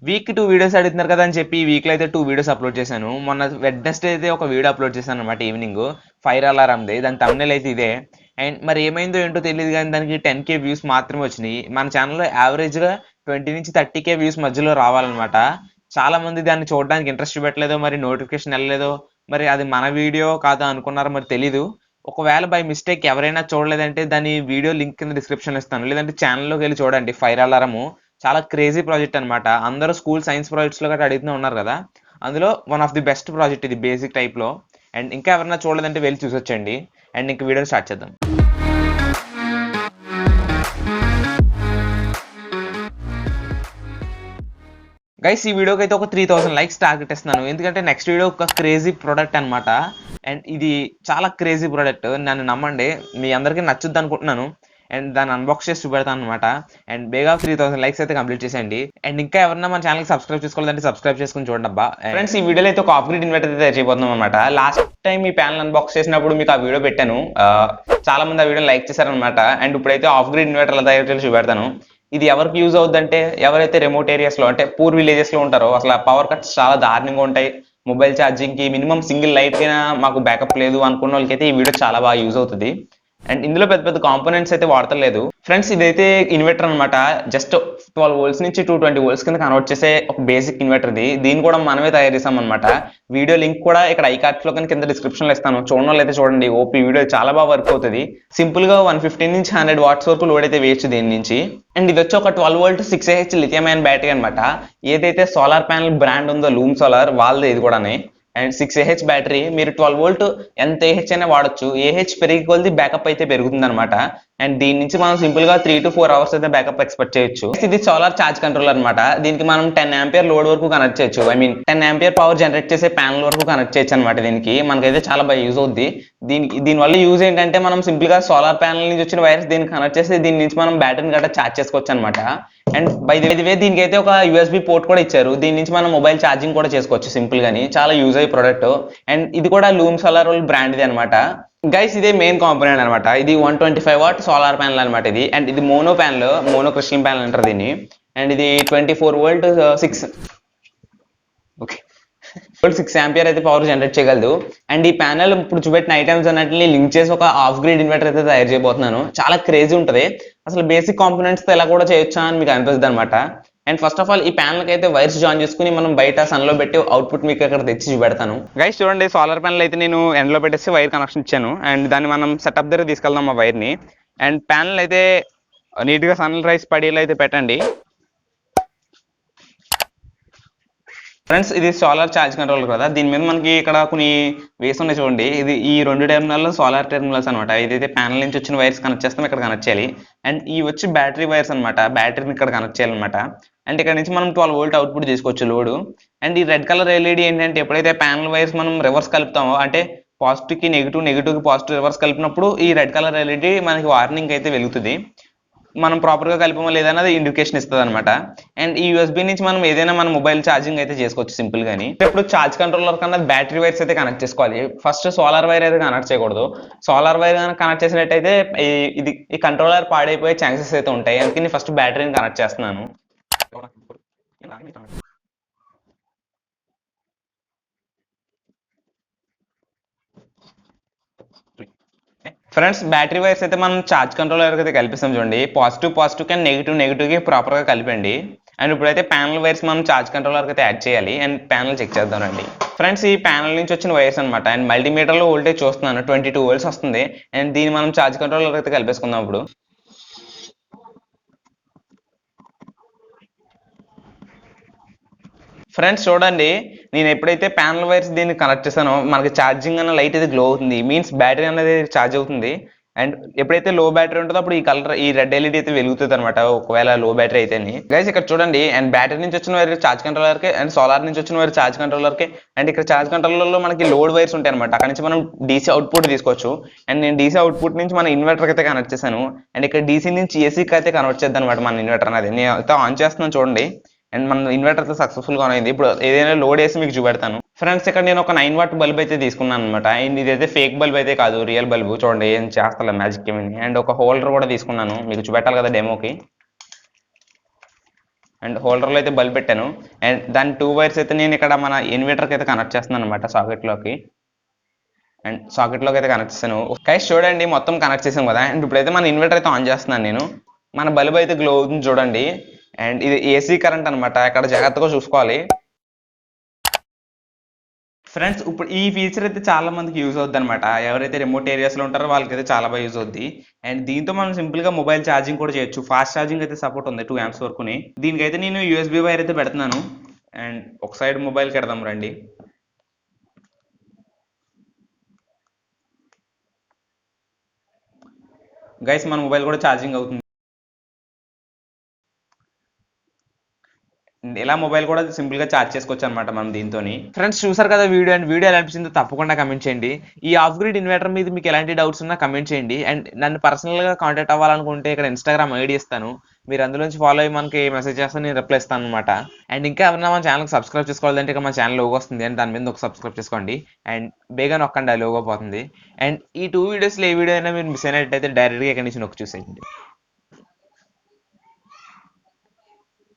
Week 2 videos అడుగుతున్నారు కదా అని చెప్పి వీక్లో అయితే 2 వీడియోస్ అప్లోడ్ చేశాను. మొన్న వెడ్నెస్డే అయితే ఒక వీడియో అప్లోడ్ చేశాను అనమాట ఈవినింగ్ ఫైర్ అలారంది. దాని థంబ్నెయిల్ అయితే ఇదే. అండ్ మరి ఏమైందో ఏంటో తెలియదు కానీ దానికి 10K వ్యూస్ మాత్రమే వచ్చినాయి. మన ఛానల్లో యావరేజ్గా 20 నుంచి 30K వ్యూస్ మధ్యలో రావాలన్నమాట. చాలా మంది దాన్ని చూడడానికి ఇంట్రెస్ట్ చూపెట్టలేదో, మరి నోటిఫికేషన్ వెళ్ళలేదో, మరి అది మన వీడియో కాదా అనుకున్నారో మరి తెలీదు. ఒకవేళ బై మిస్టేక్ ఎవరైనా చూడలేదంటే దాని వీడియో లింక్ కింద డిస్క్రిప్షన్లో ఇస్తాను. లేదంటే ఛానల్లోకి వెళ్ళి చూడండి. ఫైర్ అలారము చాలా క్రేజీ ప్రాజెక్ట్ అనమాట. అందరూ స్కూల్ సైన్స్ ప్రాజెక్ట్స్ లో గట్రా అడుగుతూ ఉన్నారు కదా, అందులో one of the best project ఇది బేసిక్ టైప్ లో. అండ్ ఇంకా ఎవరైనా చూడలేదంటే వెళ్ళి చూసొచ్చండి. అండ్ ఇంక వీడియో స్టార్ట్ చేద్దాం. గైస్ ఈ వీడియోకి అయితే ఒక 3000 లైక్స్ టార్గెట్ ఇస్తున్నాను. ఎందుకంటే నెక్స్ట్ వీడియో ఒక క్రేజీ ప్రోడక్ట్ అనమాట. అండ్ ఇది చాలా క్రేజీ ప్రోడక్ట్, నన్ను నమ్మండి, మీ అందరికీ నచ్చుద్ది అనుకుంటున్నాను. అండ్ దాన్ని అన్బాక్స్ చేసి చూపెడతాను అనమాట. అండ్ బేగా 3000 లైక్స్ అయితే కంప్లీట్ చేసేయండి. అండ్ ఇంకా ఎవరన్నా మన ఛానల్కి సబ్స్క్రైబ్ చేసుకోవాలంటే సబ్స్క్రైబ్ చేసుకుని చూడండి అబ్బా. ఫ్రెండ్స్ ఈ వీడియోలో అయితే ఒక ఆఫ్ గ్రిడ్ ఇన్వర్టర్ అయితే చేయబోతున్నాం అనమాట. లాస్ట్ టైం ఈ ప్యానల్ అన్బాక్స్ చేసినప్పుడు మీకు ఆ వీడియో పెట్టాను. చాలా మంది ఆ వీడియో లైక్ చేశారనమాట. అండ్ ఇప్పుడైతే ఆఫ్ గ్రిడ్ ఇన్వర్టర్ల తయారు చేసి చూపెడతాను. ఇది ఎవరికి యూజ్ అవుద్దంటే ఎవరైతే రిమోట్ ఏరియాస్ లో అంటే పూర్ విలేజెస్ లో ఉంటారో, అసలు పవర్ కట్స్ చాలా దారుణంగా ఉంటాయి, మొబైల్ ఛార్జింగ్ కి మినిమం సింగిల్ లైట్ అయినా మాకు బ్యాకప్ లేదు అనుకున్న వాళ్ళకైతే ఈ వీడియో చాలా బాగా యూజ్ అవుతుంది. అండ్ ఇందులో పెద్ద పెద్ద కాంపోనెంట్స్ అయితే వాడతలేదు ఫ్రెండ్స్. ఇదైతే ఇన్వర్టర్ అనమాట. జస్ట్ 12 వోల్ట్స్ నుంచి 220 వోల్ట్స్ కింద కన్వర్ట్ చేసే ఒక బేసిక్ ఇన్వర్టర్ ఇది. దీన్ని కూడా మనమే తయారు చేసాం అనమాట. వీడియో లింక్ కూడా ఇక్కడ ఐకార్డ్స్ లో కింద డిస్క్రిప్షన్ లో ఇస్తాను. చూడడం వాళ్ళు అయితే చూడండి. ఓపీ వీడియో చాలా బాగా వర్క్ అవుతుంది. సింపుల్ గా 150 నుంచి 100 వాట్స్ వరకు లోడ్ అయితే వేయచ్చు దీని నుంచి. అండ్ ఇది వచ్చి ఒక 12 volt 6Ah lithium ion battery అనమాట. ఏదైతే సోలార్ ప్యానల్ బ్రాండ్ ఉందో లూమ్ సోలార్ వాళ్ళదే ఇది కూడా. అండ్ 6Ah బ్యాటరీ, మీరు 12 వోల్ట్ ఎంత ఏహెచ్ అయినా వాడచ్చు. ఏహెచ్ పెరిగి కొద్ది బ్యాకప్ అయితే పెరుగుతుంది అనమాట. అండ్ దీని నుంచి మనం సింపుల్ గా 3 to 4 అవర్స్ అయితే బ్యాకప్ ఎక్స్పెక్ట్ చేయొచ్చు. ఇది సోలార్ ఛార్జ్ కంట్రోలర్ అనమాట. దీనికి మనం 10 ఆంపియర్ లోడ్ వరకు కనెక్ట్ చేయొచ్చు. I mean 10 ampere power generate చేసే ప్యానల్ వరకు కనెక్ట్ చేయొచ్చు అనమాట. దీనికి మనకైతే చాలా బాగా యూజ్ అవుద్ది. దీనివల్ల యూజ్ ఏంటంటే మనం సింపుల్ గా సోలార్ ప్యానల్ నుంచి వచ్చిన వైర్స్ దీనికి కనెక్ట్ చేసి దీని నుంచి మనం బ్యాటరీని గట్రా ఛార్జ్ చేసుకోవచ్చు అనమాట. అండ్ బై ది వే దీనికి అయితే ఒక యూఎస్బి పోర్ట్ కూడా ఇచ్చారు. దీని నుంచి మనం మొబైల్ ఛార్జింగ్ కూడా చేసుకోవచ్చు సింపుల్ గాని. చాలా యూజ్ అయ్యే ప్రొడక్ట్. అండ్ ఇది కూడా లూమ్ సోలార్ బ్రాండ్ ఇది అనమాట. గైస్ ఇదే మెయిన్ కాంపోనెంట్ అనమాట. ఇది 125 వాట్ సోలార్ ప్యానల్ అనమాట ఇది. అండ్ ఇది mono panel, mono crystal panel అంటారు దీన్ని. అండ్ ఇది 24 వోల్ట్ 6 ఆంపియర్ అయితే పవర్ జనరేట్ చేయగలదు. అండ్ ఈ ప్యానల్ ఇప్పుడు చూపెట్టిన ఐటమ్స్ అన్నింటినీ లింక్ చేసి ఒక ఆఫ్ గ్రిడ్ ఇన్వర్టర్ అయితే తయారు చేయబోతున్నాను. చాలా క్రేజీ ఉంటుంది. అసలు బేసిక్ కాంపోనెంట్స్ తో ఎలా కూడా చేయొచ్చా అని మీకు అనిపిస్తుంది అనమాట. అండ్ ఫస్ట్ ఆఫ్ ఆల్ ఈ ప్యానల్ అయితే వైర్స్ జాయిన్ చేసుకుని మనం బయట సన్ లో పెట్టి అవుట్పుట్ మీకు ఇక్కడ తెచ్చి చూపెడతాను. గైస్ చూడండి, సోలార్ ప్యానల్ అయితే నేను ఎండ్ లో పెట్టేసి వైర్ కనెక్షన్ ఇచ్చాను. అండ్ దాన్ని మనం సెటప్ దగ్గర తీసుకెళ్దాం ఆ వైర్ ని. అండ్ ప్యానల్ అయితే నీట్ గా సన్ రైజ్ పడేలా అయితే పెట్టండి. ఫ్రెండ్స్ ఇది సోలార్ ఛార్జ్ కంట్రోలర్ కదా, దీని మీద మనకి ఇక్కడ కొన్ని వేస్ ఉన్నాయి చూడండి. ఇది ఈ 2 టెర్మినల్ సోలార్ టెర్మినల్స్ అనమాట. ఇదైతే ప్యానల్ నుంచి వచ్చిన వైర్స్ కనెక్ట్ చేస్తాం, ఇక్కడ కనెక్ట్ చేయాలి. అండ్ ఈ వచ్చి బ్యాటరీ వైర్స్ అనమాట. బ్యాటరీని ఇక్కడ కనెక్ట్ చేయాలన్నమాట. అండ్ ఇక్కడ నుంచి మనం 12 వోల్ట్ అవుట్పుట్ చేసుకోవచ్చు లోడ్. అండ్ ఈ రెడ్ కలర్ ఎల్ఈడి ఏంటంటే ఎప్పుడైతే ప్యానల్ వైర్స్ మనం రివర్స్ కలుపుతామో, అంటే పాజిటివ్ కి నెగిటివ్, నెగిటివ్ కి పాజిటివ్ రివర్స్ కలిపినప్పుడు ఈ రెడ్ కలర్ ఎల్ఈడి మనకి వార్నింగ్ అయితే వెలుగుతుంది. మనం ప్రాపర్ గా కలిపమో లేదన్నది ఇండికేషన్ ఇస్తుంది అనమాట. అండ్ ఈ యూఎస్బీ నుంచి మనం ఏదైనా మన మొబైల్ ఛార్జింగ్ అయితే చేసుకోవచ్చు సింపుల్ గానీ. ఇప్పుడు ఛార్జ్ కంట్రోలర్ కన్నా బ్యాటరీ వైర్స్ అయితే కనెక్ట్ చేసుకోవాలి. ఫస్ట్ సోలార్ వైర్ అయితే కనెక్ట్ చేయకూడదు. సోలార్ వైర్ కనెక్ట్ చేసినట్టయితే ఈ కంట్రోలర్ పాడైపోయే ఛాన్సెస్ అయితే ఉంటాయి. అందుకని ఫస్ట్ బ్యాటరీని కనెక్ట్ చేస్తున్నాను. ఫ్రెండ్స్ బ్యాటరీ వైర్స్ అయితే మనం ఛార్జ్ కంట్రోలర్ అయితే కలిపిస్తాం చూడండి. పాజిటివ్ కానీ నెగిటివ్ కి ప్రాపర్ గా కలిపండి. అండ్ ఇప్పుడైతే ప్యానల్ వైర్స్ మనం ఛార్జ్ కంట్రోలర్ అయితే యాడ్ చేయాలి. అండ్ ప్యానల్ చెక్ చేద్దామండి. ఫ్రెండ్స్ ఈ ప్యానల్ నుంచి వచ్చిన వైర్స్ అనమాట. అండ్ మల్టీమీటర్ లో వోల్టేజ్ చూస్తున్నాను 22 వోల్ట్స్ వస్తుంది. అండ్ దీన్ని మనం ఛార్జ్ కంట్రోలర్ అయితే కలిపేసుకుందాం ఇప్పుడు. ఫ్రెండ్స్ చూడండి, నేను ఎప్పుడైతే ప్యానల్ వైర్స్ దీన్ని కనెక్ట్ చేస్తానో మనకి ఛార్జింగ్ అన్న లైట్ అయితే గ్లో అవుతుంది. మీన్స్ బ్యాటరీ అనేది ఛార్జ్ అవుతుంది. అండ్ ఎప్పుడైతే లో బ్యాటరీ ఉంటుందో అప్పుడు ఈ రెడ్ ఎల్ఈడి అయితే వెలుగుతుంది అనమాట, ఒకవేళ లో బ్యాటరీ అయితే. గైస్ ఇక్కడ చూడండి, అండ్ బ్యాటరీ నుంచి వచ్చిన వైర్ ఛార్జ్ కంట్రోలర్ కి, అండ్ సోలార్ నుంచి వచ్చిన వైర్ ఛార్జ్ కంట్రోలర్ కి. అండ్ ఇక్కడ ఛార్జ్ కంట్రోలర్ లో మనకి లోడ్ వైర్స్ ఉంటాయి అనమాట. అక్కడ నుంచి మనం డీసీ అవుట్పుట్ తీసుకోవచ్చు. అండ్ నేను డీసీ అవుట్పుట్ నుంచి మన ఇన్వర్టర్ అయితే కనెక్ట్ చేశాను. అండ్ ఇక్కడ డీసీ నుంచి ఏసీకి అయితే కన్వర్ట్ చేద్దాం అనమాట మన ఇన్వర్టర్ అనేది. నేను అయితే ఆన్ చేస్తున్నాను చూడండి. అండ్ మన ఇన్వర్టర్ తో సక్సెస్ఫుల్ గా అయింది. ఇప్పుడు ఏదైనా లోడ్ వేసి మీకు చూపెడతాను. ఫ్రెండ్స్ ఇక్కడ నేను ఒక 9 వాట్ బల్బ్ అయితే తీసుకున్నాను అనమాట. అండ్ ఇదైతే ఫేక్ బల్బ్ అయితే కాదు, రియల్ బల్బ్. చూడండి ఏం చేస్తా మ్యాజిక్ ఏమైంది. అండ్ ఒక హోల్డర్ కూడా తీసుకున్నాను, మీకు చూపెట్టాలి కదా డెమోకి. అండ్ హోల్డర్లో అయితే బల్బ్ పెట్టాను. అండ్ దాని 2 వైర్స్ అయితే నేను ఇక్కడ మన ఇన్వర్టర్కి అయితే కనెక్ట్ చేస్తున్నాను అనమాట సాకెట్లోకి. అండ్ సాకెట్లోకి అయితే కనెక్ట్ చేశాను. గైస్ చూడండి మొత్తం కనెక్ట్ చేసాం కదా. అండ్ ఇప్పుడైతే మన ఇన్వర్టర్ అయితే ఆన్ చేస్తున్నాను నేను. మన బల్బ్ అయితే గ్లో అవుతుంది చూడండి. అండ్ ఇది ఏసీ కరెంట్ అనమాట, ఇక్కడ జాగ్రత్తగా చూసుకోవాలి. ఫ్రెండ్స్ ఇప్పుడు ఈ ఫీచర్ అయితే చాలా మందికి యూజ్ అవుద్ది అనమాట. ఎవరైతే రిమోట్ ఏరియాస్లో ఉంటారో వాళ్ళకైతే చాలా బాగా యూజ్ అవుద్ది. అండ్ దీంతో మనం సింపుల్గా మొబైల్ ఛార్జింగ్ కూడా చేయొచ్చు. ఫాస్ట్ ఛార్జింగ్ అయితే సపోర్ట్ ఉంది 2 amps వరకుని. దీనికైతే నేను యూఎస్బీ వైర్ అయితే పెడుతున్నాను. అండ్ ఒక సైడ్ మొబైల్కి పెడదాం రండి. గైస్ మన మొబైల్ కూడా ఛార్జింగ్ అవుతుంది. ఇలా మొబైల్ కూడా సింపుల్ గా చార్జ్ చేసుకోవచ్చు అనమాట మనం దీంతోని. ఫ్రెండ్స్ చూసారు కదా వీడియో, అండ్ వీడియో ఎలా అనిపించిందో తప్పకుండా కమెంట్ చేయండి. ఈ ఆఫ్ గ్రిడ్ ఇన్వర్టర్ మీద మీకు ఎలాంటి డౌట్స్ ఉన్నా కమెంట్ చేయండి. అండ్ నన్ను పర్సనల్ గా కాంటాక్ట్ అవ్వాలనుకుంటే ఇక్కడ ఇన్స్టాగ్రామ్ ఐడి ఇస్తాను, మీరు అందులోంచి ఫాలో అయ్యి మనకి మెసేజ్ చేస్తే నేను రిప్లై ఇస్తాను అనమాట. అండ్ ఇంకా ఎవరైనా మన ఛానల్కి సబ్స్క్రైబ్ చేసుకోవాలంటే ఇక మన ఛానల్ లోగో వస్తుంది, అండ్ దాని మీద ఒక సబ్స్క్రైబ్ చేసుకోండి. అండ్ బేగా నొక్కండి, ఆ లోగో పోతుంది. అండ్ ఈ 2 వీడియోస్లో ఏ వీడియో అయినా మీరు మిస్ అయినట్టయితే డైరెక్ట్గా ఇక్కడ నుంచి నొక్కి చూసేయండి.